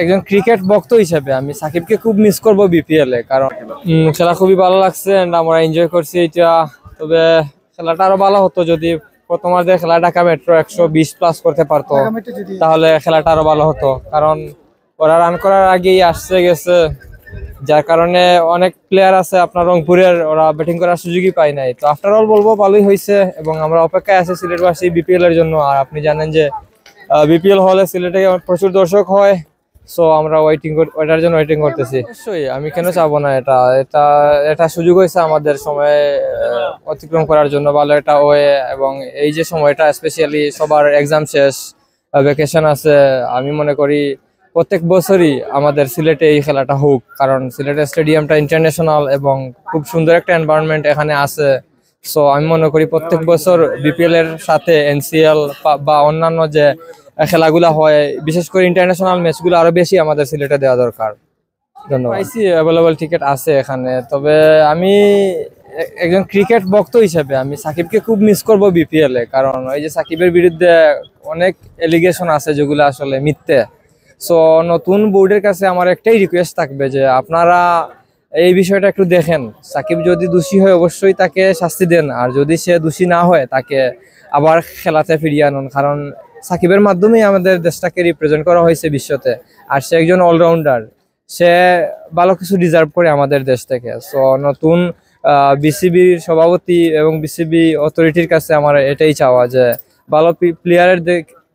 একজন ক্রিকেট ভক্ত হিসেবে আমি সাকিবকে খুব মিস করব বিপিএল এ, কারণ খেলা খুবই ভালো লাগছে এন্ড আমরা এনজয় করছি এটা। তবে খেলাটা আরো ভালো হতো যদি প্রথমার্ধে খেলা ঢাকা মেট্রো 120+ করতে পারতো, তাহলে খেলাটা আরো ভালো হতো। কারণ ওরা রান করার আগেই আসছে গেছে, যার কারণে অনেক প্লেয়ার আছে আপনার রংপুরের, ওরা ব্যাটিং করার সুযোগই পায় নাই। তো আফটার অল বলবো ভালোই হয়েছে এবং আমরা অপেক্ষায় আছি সিলেটবাসী বিপিএল এর জন্য। আর আপনি জানেন যে বিপিএল হলে সিলেটে প্রচুর দর্শক হয়, সো আমরা ওইটার জন্য ওয়েটিং করতেছি। অবশ্যই আমি কেন চাবো না, এটা এটা এটা সুযোগ হয়েছে আমাদের সময় অতিক্রম করার জন্য, ভালো একটা ওয়ে। এবং এই যে সময়টা স্পেশালি সবার এক্সাম শেষ, ভ্যাকেশন আছে, আমি মনে করি প্রত্যেক বছরই আমাদের সিলেটে এই খেলাটা হোক, কারণ সিলেটের স্টেডিয়ামটা ইন্টারন্যাশনাল এবং খুব সুন্দর একটা এনভায়রনমেন্ট এখানে আছে। সো আমি মনে করি প্রত্যেক বছর বিপিএল এর সাথে এনসিএল বা অন্যান্য যে খেলাগুলো হয়, বিশেষ করে ইন্টারন্যাশনাল ম্যাচগুলো আরো বেশি আমাদের সিলেটে দেওয়া দরকার। ধন্যবাদ। আইসি অ্যাভেলেবল টিকিট আছে এখানে, তবে আমি একজন ক্রিকেট ভক্ত হিসেবে আমি সাকিবকে খুব মিস করব বিপিএল এ, কারণ ওই যে সাকিবের বিরুদ্ধে অনেক এলিগেশন আছে যেগুলো আসলে মিথ্যে। সো নতুন বোর্ডের কাছে আমার একটাই রিকোয়েস্ট থাকবে যে আপনারা এই বিষয়টা একটু দেখেন। সাকিব যদি দোষী হয় অবশ্যই তাকে শাস্তি দেন, আর যদি সে দোষী না হয় তাকে আবার খেলাতে ফিরিয়ে আনুন, কারণ সাকিবের মাধ্যমেই আমাদের দেশটাকে রিপ্রেজেন্ট করা হয়েছে বিশ্বতে। আর সে একজন অলরাউন্ডার, সে ভালো কিছু ডিজার্ভ করে আমাদের দেশ থেকে। সো নতুন বিসিবির সভাপতি এবং বিসিবি অথরিটির কাছে আমার এটাই চাওয়া যে ভালো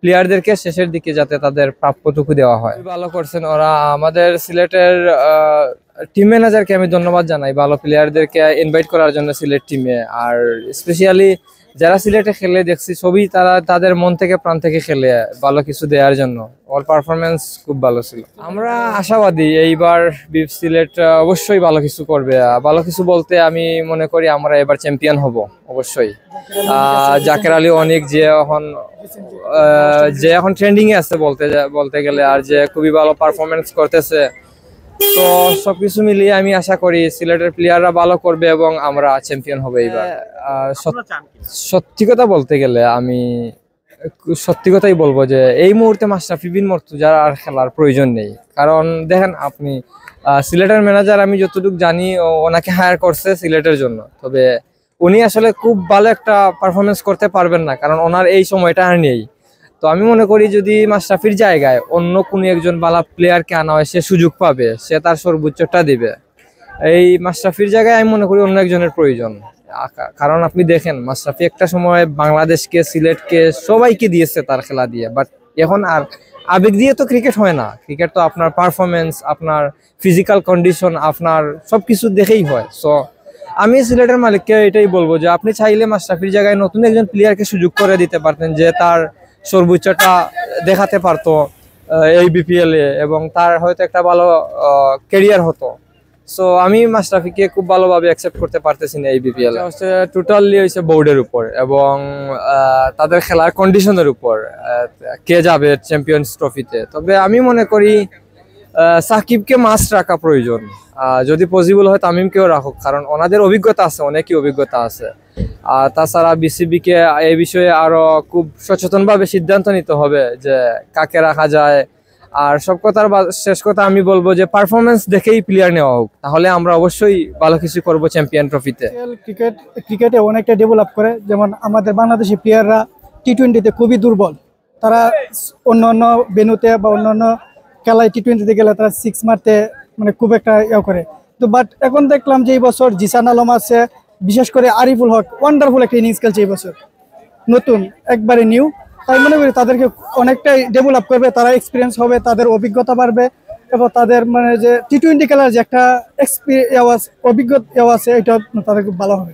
প্লেয়ারদেরকে শেষের দিকে যাতে তাদের প্রাপ্যটুকু দেওয়া হয়। ভালো করছেন ওরা। আমাদের সিলেটের টিম ম্যানেজারকে আমি ধন্যবাদ জানাই ভালো প্লেয়ারদেরকে ইনভাইট করার জন্য সিলেট টিমে। আর স্পেশালি যারা সিলেটে খেলে দেখছি সবই তারা তাদের মন থেকে প্রাণ থেকে খেলে ভালো কিছু দেওয়ার জন্য। ওর পারফরমেন্স খুব ভালো ছিল। আমরা আশাবাদী এইবার সিলেট অবশ্যই ভালো কিছু করবে। ভালো কিছু বলতে আমি মনে করি আমরা এবার চ্যাম্পিয়ন হব অবশ্যই। জাকের আলী অনেক যে এখন ট্রেন্ডিং এ আছে বলতে গেলে, আর যে খুবই ভালো পারফরমেন্স করতেছে। তো সবকিছু মিলিয়ে আমি আশা করি সিলেটের প্লেয়াররা ভালো করবে এবং আমরা চ্যাম্পিয়ন হবে এইবার। সত্যি কথা বলতে গেলে আমি সত্যি কথাই বলবো যে এই মুহূর্তে মাশরাফি বিন মুর্তজার আর খেলার প্রয়োজন নেই। কারণ দেখেন আপনি সিলেটের ম্যানেজার, আমি যতটুকু জানি ওনাকে হায়ার করছে সিলেটের জন্য, তবে উনি আসলে খুব ভালো একটা পারফরমেন্স করতে পারবেন না, কারণ ওনার এই সময়টা আর নেই। তো আমি মনে করি যদি মাশরাফির জায়গায় অন্য কোনো একজন ভালো প্লেয়ারকে আনা হয়, সে সুযোগ পাবে, সে তার সর্বোচ্চটা দিবে। এই মাশরাফির জায়গায় আমি মনে করি অন্য একজনের প্রয়োজন। কারণ আপনি দেখেন মাশরাফি একটা সময় বাংলাদেশকে, সিলেটকে, সবাইকে দিয়েছে তার খেলা দিয়ে, বাট এখন আর আবেগ দিয়ে তো ক্রিকেট হয় না। ক্রিকেট তো আপনার পারফরমেন্স, আপনার ফিজিক্যাল কন্ডিশন, আপনার সবকিছু দেখেই হয়। সো আমি সিলেটের মালিককে এটাই বলবো যে আপনি চাইলে মাশরাফির জায়গায় নতুন একজন প্লেয়ারকে সুযোগ করে দিতে পারতেন, যে তার সর্বোচ্চটা দেখাতে পারতো এই বিপিএল এ, এবং তার হয়তো একটা ভালো ক্যারিয়ার হতো। সো আমি মাশরাফিকে খুব ভালোভাবে অ্যাকসেপ্ট করতে পারতেছি না এই বিপিএল। টোটালি হয়েছে বোর্ডের উপর এবং তাদের খেলার কন্ডিশনের উপর কে যাবে চ্যাম্পিয়ন্স ট্রফিতে। তবে আমি মনে করি সাকিবকে মাস্ট রাখা প্রয়োজন। যদি পসিবল হয় তামিমকেও রাখুক, কারণ ওনাদের অভিজ্ঞতা আছে, অনেকই অভিজ্ঞতা আছে। আর তাছাড়া বিসিবিকে এই বিষয়ে আরো খুব সচেতনভাবে সিদ্ধান্ত নিতে হবে যে কাকে রাখা যায়। আর সব কথার শেষ কথা আমি বলবো যে পারফরমেন্স দেখেই প্লেয়ার নেওয়া হোক, তাহলে আমরা অবশ্যই ভালো কিছু করবো চ্যাম্পিয়ন ট্রফিতে। ক্রিকেটে অনেকটা ডেভেলপ করে, যেমন আমাদের বাংলাদেশি প্লেয়াররা টি-20তে খুবই দুর্বল। তারা অন্য ভেন্যুতে বা অন্যান্য খেলায় টি-20তে গেলে তারা 6 মারতে মানে খুব একটা করে। তো বাট এখন দেখলাম যে এই বছর জিসান আলম আছে, বিশেষ করে আরিফুল হক ওয়ান্ডারফুল একটা ইনিংস খেলছে এই বছর, নতুন একবারে নিউ। তাই মনে করি তাদেরকে অনেকটাই ডেভেলপ করবে, তারা এক্সপিরিয়েন্স হবে, তাদের অভিজ্ঞতা বাড়বে এবং তাদের মানে যে টি-20 খেলার যে একটা অভিজ্ঞতা আছে এটা তাদের খুব ভালো হবে।